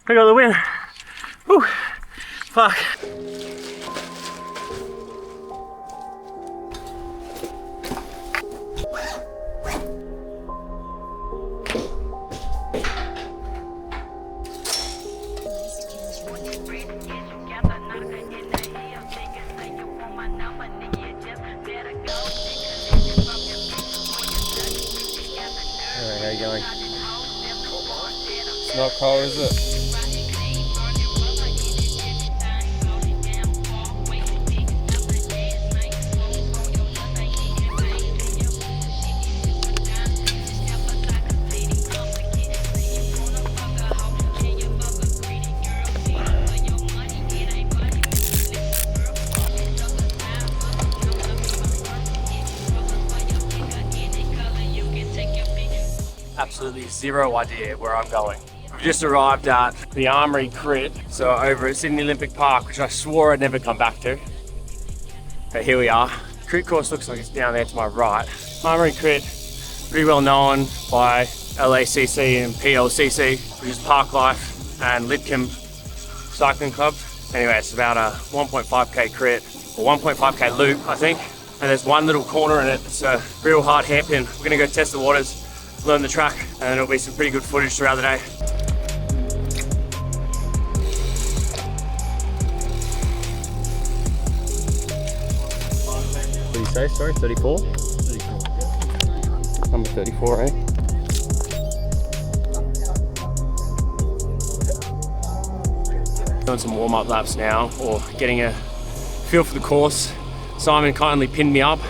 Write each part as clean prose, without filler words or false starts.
I got the win. Whew. Fuck. How you going? It's not cold, is it? Absolutely zero idea where I'm going. We've just arrived at the Armory crit, so over at Sydney Olympic Park, which I swore I'd never come back to. But here we are. Crit course looks like it's down there to my right. Armory crit, pretty well known by LACC and PLCC, which is Park Life and Lidcombe Cycling Club. Anyway, it's about a 1.5k crit, or 1.5k loop, I think. And there's one little corner in it. It's a real hard hairpin. We're gonna go test the waters, learn the track, and it'll be some pretty good footage throughout the day. What do you say? Sorry, 34? 34. Number 34, eh? Doing some warm-up laps now, or getting a feel for the course. Simon kindly pinned me up,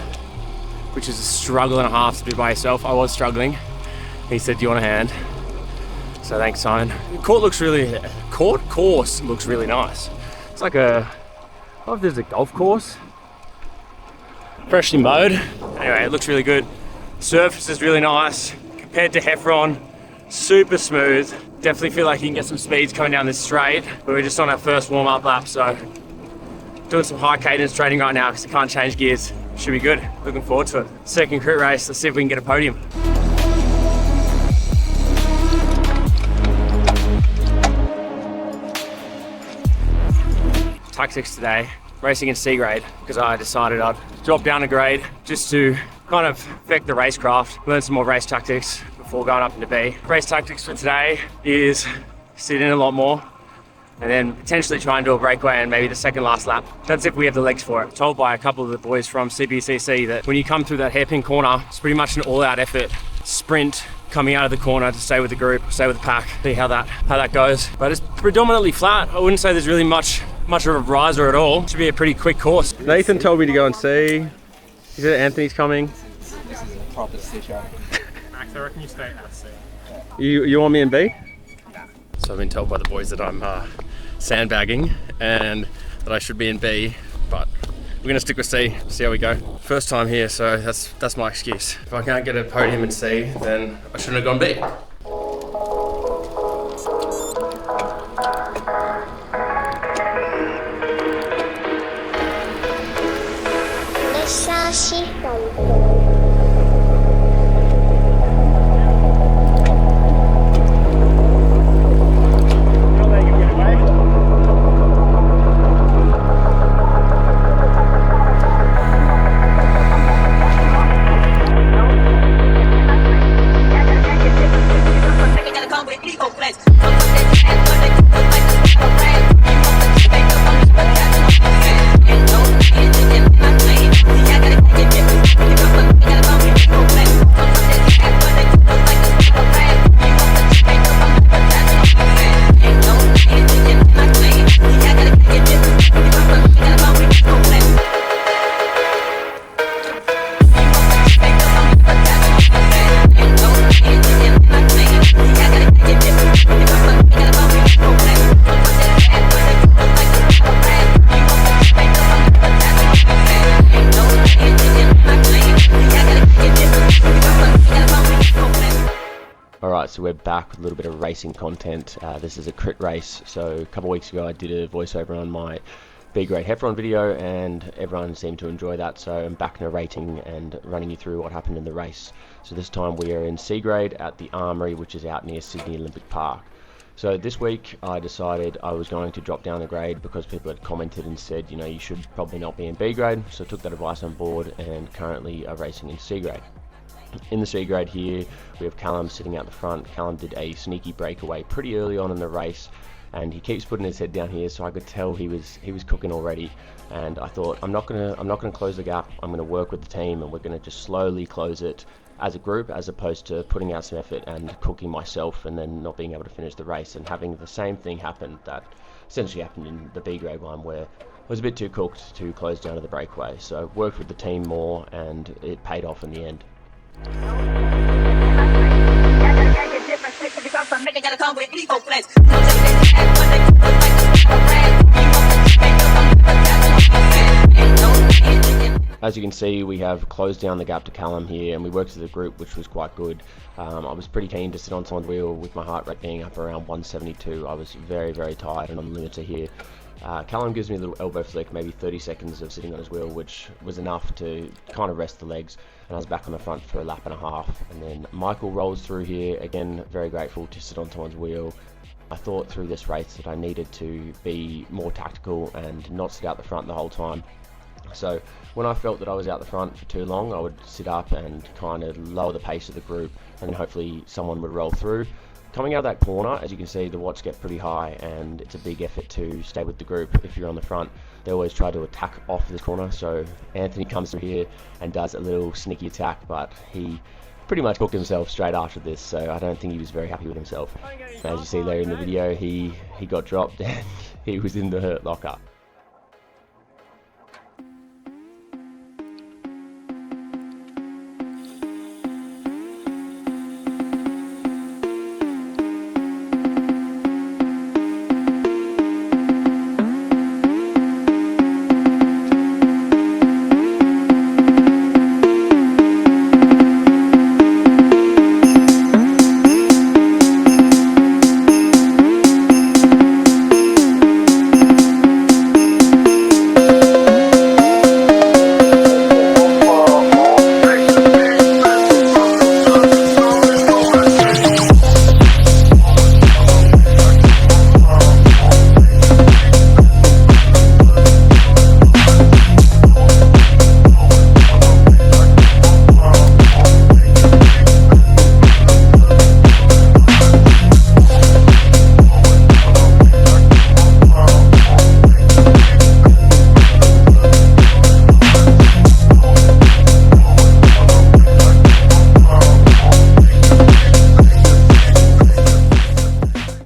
which is a struggle and a half to do by yourself. I was struggling. He said, "Do you want a hand?" So thanks, Simon. The course looks really nice. It's like I don't know if there's a golf course. Freshly mowed. Anyway, it looks really good. Surface is really nice. Compared to Heffron, super smooth. Definitely feel like you can get some speeds coming down this straight. But we're just on our first warm-up lap, so doing some high cadence training right now because I can't change gears. Should be good. Looking forward to it. Second crit race. Let's see if we can get a podium. Tactics today, racing in C grade, because I decided I'd drop down a grade just to kind of affect the racecraft, learn some more race tactics before going up into B. Race tactics for today is sit in a lot more and then potentially try and do a breakaway and maybe the second last lap. That's if we have the legs for it. Told by a couple of the boys from CBCC that when you come through that hairpin corner, it's pretty much an all-out effort sprint coming out of the corner to stay with the group, stay with the pack, see how that goes. But it's predominantly flat. I wouldn't say there's really much of a riser at all. Should be a pretty quick course. Nathan told me to go and see. He said Anthony's coming. This is a proper stitch-up. Max, I reckon you stay at C. You want me in B? So I've been told by the boys that I'm sandbagging and that I should be in B, but we're gonna stick with C, see how we go. First time here, so that's my excuse. If I can't get a podium in C, then I shouldn't have gone B. Alright, so we're back with a little bit of racing content. This is a crit race, so a couple of weeks ago I did a voiceover on my B grade Heffron video and everyone seemed to enjoy that, so I'm back narrating and running you through what happened in the race. So this time we are in C grade at the Armory, which is out near Sydney Olympic Park. So this week I decided I was going to drop down the grade because people had commented and said, you know, you should probably not be in B grade. So I took that advice on board and currently are racing in C grade. In the C grade here, we have Callum sitting out the front. Callum did a sneaky breakaway pretty early on in the race, and he keeps putting his head down here, so I could tell he was cooking already. And I thought, I'm not gonna close the gap. I'm gonna work with the team, and we're gonna just slowly close it as a group, as opposed to putting out some effort and cooking myself and then not being able to finish the race and having the same thing happen that essentially happened in the B grade one, where I was a bit too cooked to close down to the breakaway. So worked with the team more, and it paid off in the end. As you can see, we have closed down the gap to Callum here, and we worked as a group, which was quite good. I was pretty keen to sit on someone's wheel with my heart rate being up around 172. I was very, very tired and on the limiter here. Callum gives me a little elbow flick, maybe 30 seconds of sitting on his wheel, which was enough to kind of rest the legs, and I was back on the front for a lap and a half. And then Michael rolls through here, again, very grateful to sit on someone's wheel. I thought through this race that I needed to be more tactical and not sit out the front the whole time. So when I felt that I was out the front for too long, I would sit up and kind of lower the pace of the group, and then hopefully someone would roll through. Coming out of that corner, as you can see, the watts get pretty high, and it's a big effort to stay with the group. If you're on the front, they always try to attack off this corner. So Anthony comes through here and does a little sneaky attack, but he pretty much booked himself straight after this, so I don't think he was very happy with himself. As you see there in the video, he got dropped and he was in the hurt locker.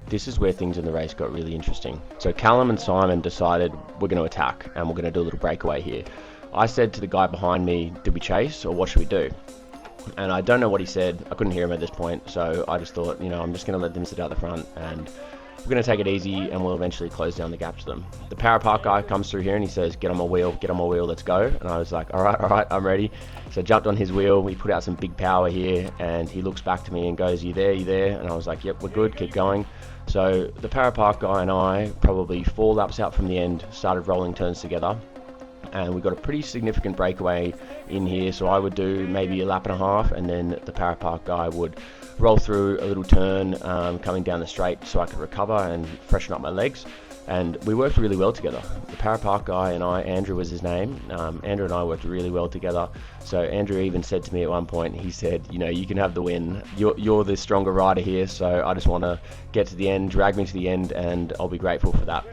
This is where things in the race got really interesting. So Callum and Simon decided we're going to attack and we're going to do a little breakaway here. I said to the guy behind me, did we chase or what should we do? And I don't know what he said. I couldn't hear him at this point, so I just thought, you know, I'm just going to let them sit out the front and we're going to take it easy and we'll eventually close down the gap to them. The Parra Park guy comes through here and he says, get on my wheel, let's go. And I was like, all right, I'm ready. So I jumped on his wheel, we put out some big power here, and he looks back to me and goes, you there? And I was like, yep, we're good, keep going. So the Parra Park guy and I, probably 4 laps out from the end, started rolling turns together. And we got a pretty significant breakaway in here, so I would do maybe a lap and a half, and then the Parra Park guy would roll through a little turn coming down the straight so I could recover and freshen up my legs. And we worked really well together. The Parra Park guy and I, Andrew was his name, Andrew and I worked really well together. So Andrew even said to me at one point, he said, you know, you can have the win, you're the stronger rider here, so I just want to get to the end, drag me to the end, and I'll be grateful for that.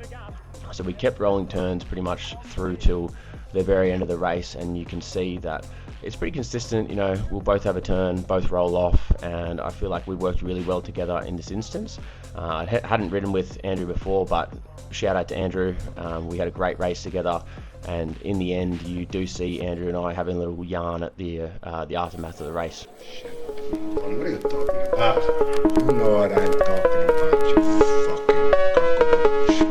So we kept rolling turns pretty much through till the very end of the race, and you can see that it's pretty consistent. You know, we'll both have a turn, both roll off, and I feel like we worked really well together in this instance. I hadn't ridden with Andrew before, but shout out to Andrew. We had a great race together, and in the end you do see Andrew and I having a little yarn at the aftermath of the race. What are you talking about? You know what I'm talking about, you fucking cockroach.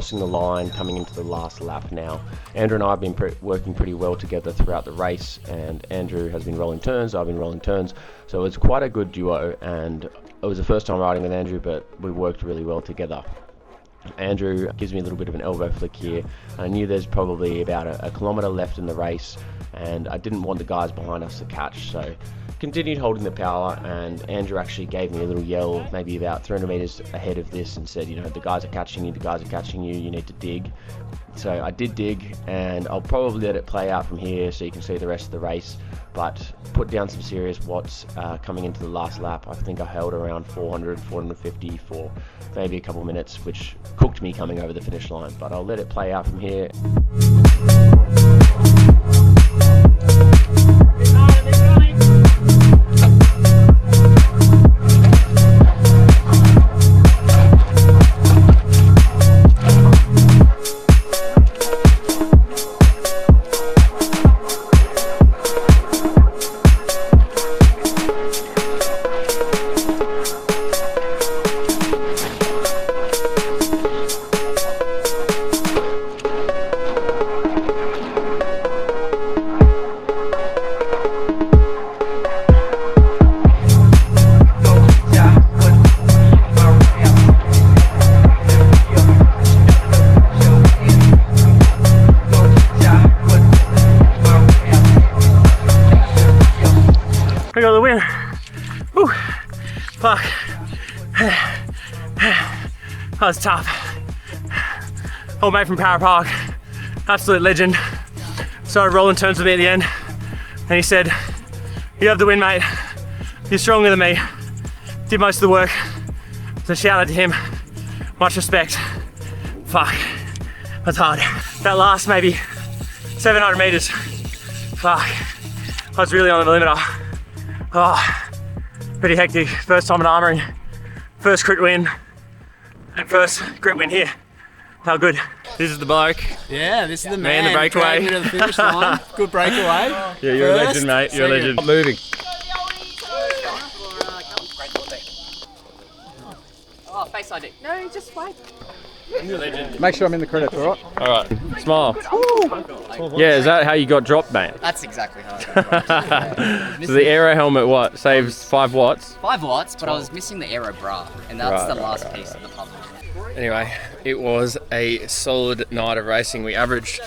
crossing the line, coming into the last lap now. Andrew and I have been working pretty well together throughout the race, and Andrew has been rolling turns, I've been rolling turns, so it's quite a good duo, and it was the first time riding with Andrew, but we worked really well together. Andrew gives me a little bit of an elbow flick here. I knew there's probably about a kilometre left in the race, and I didn't want the guys behind us to catch, so continued holding the power, and Andrew actually gave me a little yell maybe about 300 metres ahead of this and said, you know, the guys are catching you, the guys are catching you, you need to dig. So I did dig, and I'll probably let it play out from here so you can see the rest of the race, but put down some serious watts coming into the last lap. I think I held around 400, 450 for maybe a couple minutes, which cooked me coming over the finish line, but I'll let it play out from here. I got the win. Whew. Fuck. That was tough. Old mate from Parra Park, absolute legend. Started rolling turns with me at the end, and he said, "You have the win, mate. You're stronger than me. Did most of the work." So shout out to him. Much respect. Fuck. That's hard. That last maybe 700 meters. Fuck. I was really on the limiter. Oh, pretty hectic. First time at Armory, first crit win, and first crit win here. How good. This is the bloke. Yeah, this is the man. The breakaway. To the finish line. Good breakaway. Yeah, you're First, a legend, mate. You're a legend. Not moving. Oh, face ID. No, just wait. You're a legend. Make sure I'm in the credits, all right? All right, smile. Yeah, is that how you got dropped, mate? That's exactly how I got it. So the aero helmet, what, saves 5 watts? 5 watts, but I was missing the aero bra, and that's the last piece of the puzzle. Anyway, it was a solid night of racing. We averaged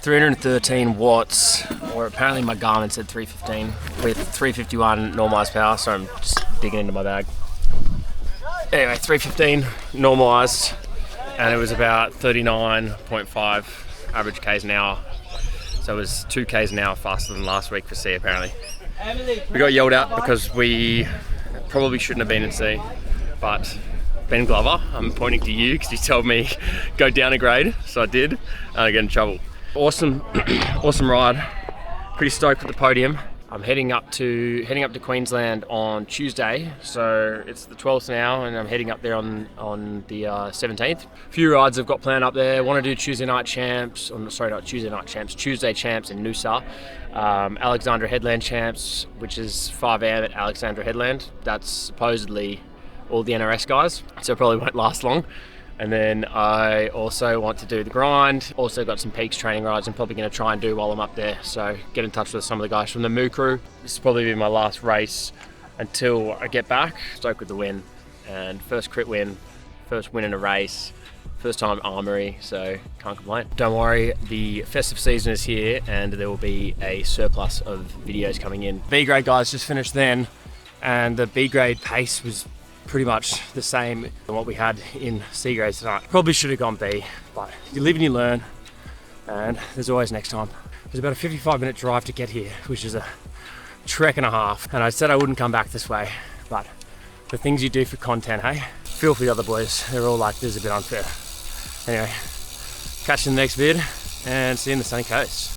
313 watts, or apparently my Garmin said 315, with 351 normalised power, so I'm just digging into my bag. Anyway, 315 normalised, and it was about 39.5 average Ks an hour. So it was 2 Ks an hour faster than last week for C apparently. We got yelled at because we probably shouldn't have been in C, but Ben Glover, I'm pointing to you because you told me go down a grade, so I did, and I get in trouble. Awesome, awesome ride. Pretty stoked with the podium. I'm heading up to Queensland on Tuesday, so it's the 12th now, and I'm heading up there on the 17th. A few rides I've got planned up there. Want to do Tuesday champs in Noosa. Alexandra Headland champs, which is 5 AM at Alexandra Headland. That's supposedly all the NRS guys, so it probably won't last long. And then I also want to do the grind. Also got some peaks training rides I'm probably going to try and do while I'm up there. So get in touch with some of the guys from the Moo crew. This will probably be my last race until I get back. Stoked with the win. And first crit win, first win in a race, first time Armory, so can't complain. Don't worry, the festive season is here and there will be a surplus of videos coming in. B grade guys just finished then, and the B grade pace was pretty much the same than what we had in C grade tonight. Probably should have gone B, but you live and you learn, and there's always next time. It was about a 55-minute drive to get here, which is a trek and a half, and I said I wouldn't come back this way, but the things you do for content, hey? Feel for the other boys, they're all like, this is a bit unfair. Anyway, catch you in the next vid, and see you in the sunny coast.